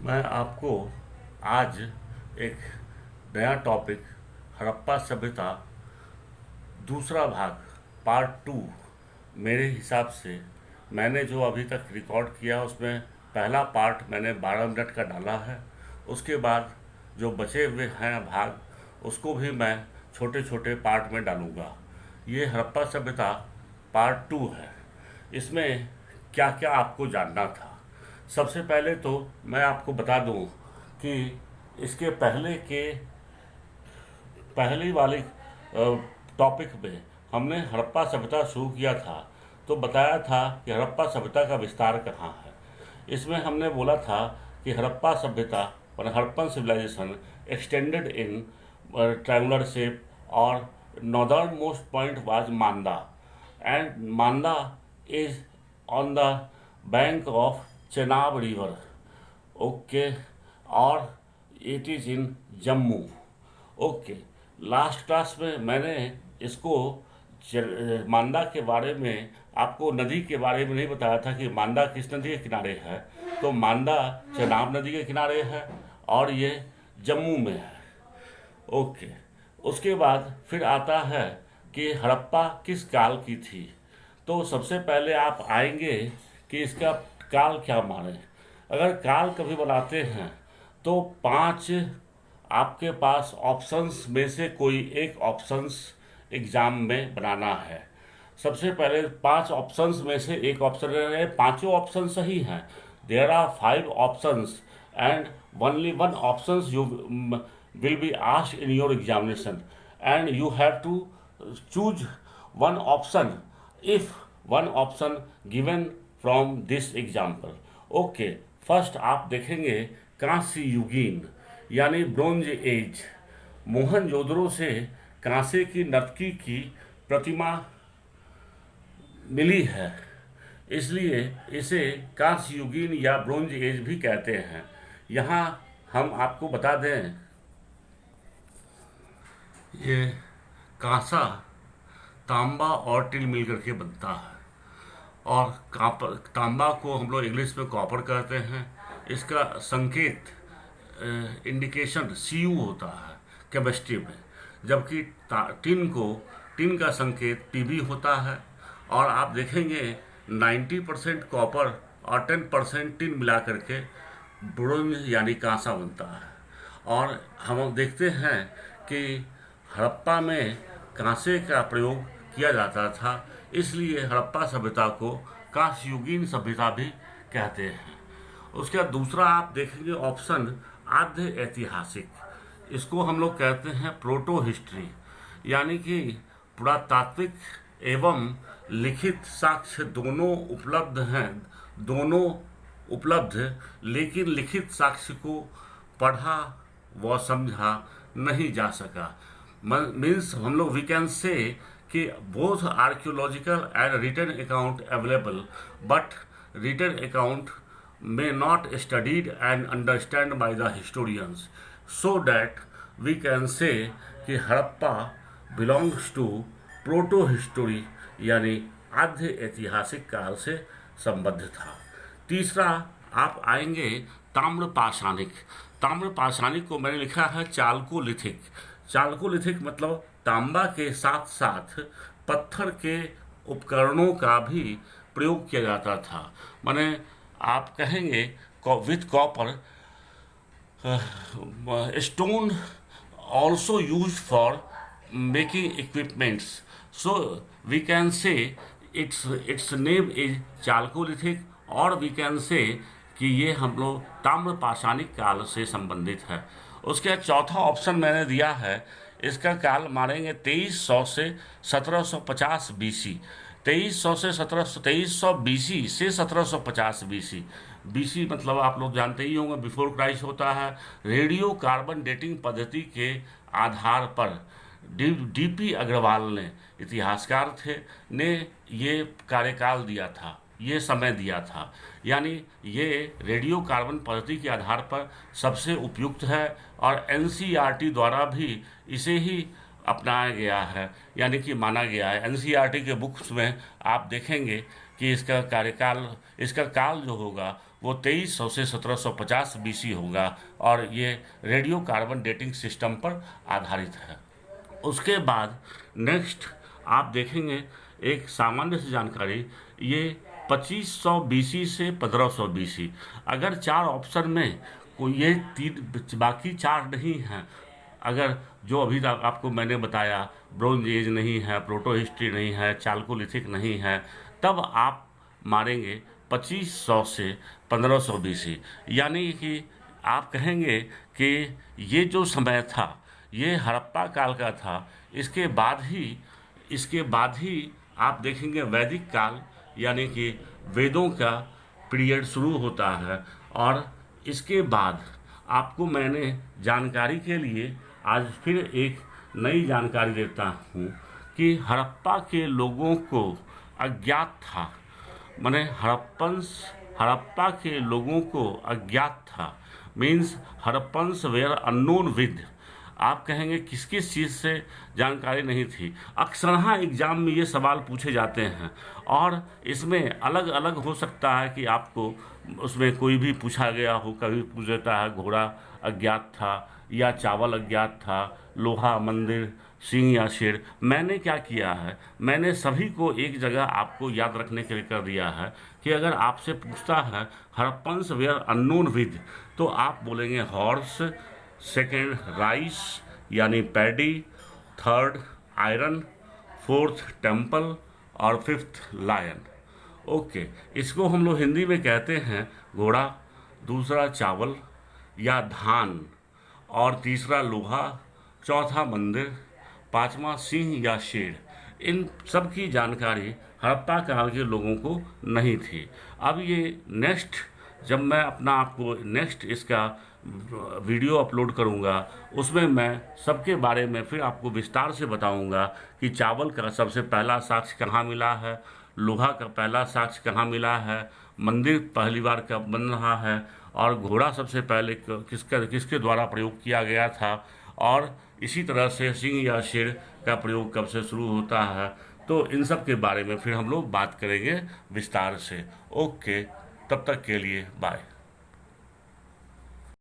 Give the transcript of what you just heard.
मैं आपको आज एक नया टॉपिक हड़प्पा सभ्यता दूसरा भाग पार्ट टू मेरे हिसाब से मैंने जो अभी तक रिकॉर्ड किया उसमें पहला पार्ट मैंने 12 मिनट का डाला है। उसके बाद जो बचे हुए हैं भाग उसको भी मैं छोटे छोटे पार्ट में डालूँगा। ये हड़प्पा सभ्यता पार्ट टू है। इसमें क्या क्या आपको जानना था। सबसे पहले तो मैं आपको बता दूं कि इसके पहली वाली टॉपिक में हमने हड़प्पा सभ्यता शुरू किया था तो बताया था कि हड़प्पा सभ्यता का विस्तार कहाँ है। इसमें हमने बोला था कि हड़प्पा सभ्यता और Harappan civilisation extended in triangular shape और northern most point was Manda and Manda is on the bank of Chenab river. Okay, और it is in Jammu. Okay, last class में मैंने इसको मांदा के बारे में आपको नदी के बारे में नहीं बताया था कि मांदा किस नदी के किनारे है। तो मांदा चेनाब नदी के किनारे है और ये जम्मू में है। ओके, उसके बाद फिर आता है कि हड़प्पा किस काल की थी। तो सबसे पहले आप आएंगे कि इसका काल क्या माने। अगर काल कभी बनाते हैं तो 5 आपके पास ऑप्शंस में से कोई एक ऑप्शंस एग्जाम में बनाना है। सबसे पहले 5 ऑप्शंस में से एक ऑप्शन है, पांचों ऑप्शन सही हैं। There are 5 options and only one options you will be asked in your examination and you have to choose one option if one option given from this example. Okay, first आप देखेंगे कांस्य युगीन यानी bronze as. Mohenjodaro से कांसे की नर्तकी की प्रतिमा मिली है, इसलिए इसे कांस्य युगीन या ब्रोंज एज भी कहते हैं। यहाँ हम आपको बता दें ये कांसा तांबा और टिल मिल करके बनता है और तांबा को हम लोग इंग्लिश में कॉपर कहते हैं। इसका संकेत इंडिकेशन Cu होता है केमिस्ट्री में, जबकि टिन का संकेत Pb होता है। और आप देखेंगे 90% कॉपर और 10% टिन मिला करके ब्रोंज यानी कांसा बनता है। और हम देखते हैं कि हड़प्पा में कांसे का प्रयोग किया जाता था, इसलिए हड़प्पा सभ्यता को कांस्य युगीन सभ्यता भी कहते हैं। उसके बाद दूसरा आप देखेंगे ऑप्शन आद्य ऐतिहासिक। इसको हम लोग कहते हैं प्रोटो हिस्ट्री, यानी कि पुरातात्विक एवं लिखित साक्ष्य दोनों उपलब्ध हैं। दोनों उपलब्ध, लेकिन लिखित साक्ष्य को पढ़ा व समझा नहीं जा सका। मीन्स हम लोग वी कैन से कि both archaeological and written account available, but written account may not studied and understand by the historians, so that we can say कि Harappa belongs to proto history यानी आद्य ऐतिहासिक काल से संबद्ध था। तीसरा आप आएंगे ताम्रपाषाणिक। ताम्रपाषाणिक को मैंने लिखा है चालकोलिथिक। चालकोलिथिक मतलब तांबा के साथ साथ पत्थर के उपकरणों का भी प्रयोग किया जाता था। माने आप कहेंगे with copper stone also use for making equipments, so we can say its name is chalcolithic, और वी कैन से कि ये हम लोग ताम्रपाषाणिक काल से संबंधित है। उसके बाद चौथा ऑप्शन मैंने दिया है, इसका काल मानेंगे 2300 से 1750 BC। 2300 BC से 1750 BC। BC मतलब आप लोग जानते ही होंगे बिफोर क्राइस्ट होता है। रेडियो कार्बन डेटिंग पद्धति के आधार पर DP अग्रवाल ने, इतिहासकार थे, ने ये कार्यकाल दिया था, ये समय दिया था। यानी ये रेडियो कार्बन पद्धति के आधार पर सबसे उपयुक्त है और NCERT द्वारा भी इसे ही अपनाया गया है, यानी कि माना गया है। NCERT के बुक्स में आप देखेंगे कि इसका काल जो होगा वो 2300 से 1750 BC होगा और ये रेडियो कार्बन डेटिंग सिस्टम पर आधारित है। उसके बाद नेक्स्ट आप देखेंगे एक सामान्य सी जानकारी, ये 2500 BC से 1500 BC। अगर 4 ऑप्शन में कोई ये तीन बाकी 4 नहीं हैं, अगर जो अभी तक आपको मैंने बताया ब्रोंज एज नहीं है, प्रोटो हिस्ट्री नहीं है, चाल्कोलिथिक नहीं है, तब आप मारेंगे 2500 से 1500 BC। यानी कि आप कहेंगे कि ये जो समय था ये हड़प्पा काल का था। इसके बाद ही आप देखेंगे वैदिक काल यानी कि वेदों का पीरियड शुरू होता है। और इसके बाद आपको मैंने जानकारी के लिए आज फिर एक नई जानकारी देता हूँ कि हड़प्पा के लोगों को अज्ञात था, माने हड़प्पा के लोगों को अज्ञात था, means Harappans were unknown with. आप कहेंगे किस किस चीज़ से जानकारी नहीं थी। अक्सरहा एग्जाम में ये सवाल पूछे जाते हैं और इसमें अलग अलग हो सकता है कि आपको उसमें कोई भी पूछा गया हो। कभी पूछ देता है घोड़ा अज्ञात था या चावल अज्ञात था, लोहा, मंदिर, सिंह या शेर। मैंने क्या किया है, मैंने सभी को एक जगह आपको याद रखने के लिए कर दिया है कि अगर आपसे पूछता है हड़प्पन्स वेयर अननोन विद, तो आप बोलेंगे हॉर्स, सेकेंड राइस यानी paddy, third iron, fourth temple और फिफ्थ लायन। ओके, इसको हम लोग हिंदी में कहते हैं घोड़ा, दूसरा चावल या धान, और तीसरा लोहा, चौथा मंदिर, पांचवा सिंह या शेर। इन सब की जानकारी हड़प्पा काल के लोगों को नहीं थी। अब ये नेक्स्ट जब मैं अपना आपको नेक्स्ट इसका वीडियो अपलोड करूंगा, उसमें मैं सबके बारे में फिर आपको विस्तार से बताऊंगा कि चावल का सबसे पहला साक्ष्य कहाँ मिला है, लोहा का पहला साक्ष्य कहाँ मिला है, मंदिर पहली बार कब बन रहा है, और घोड़ा सबसे पहले किसके द्वारा प्रयोग किया गया था, और इसी तरह से सिंह या शेर का प्रयोग कब से शुरू होता है। तो इन सब के बारे में फिर हम लोग बात करेंगे विस्तार से। ओके, तब तक के लिए बाय।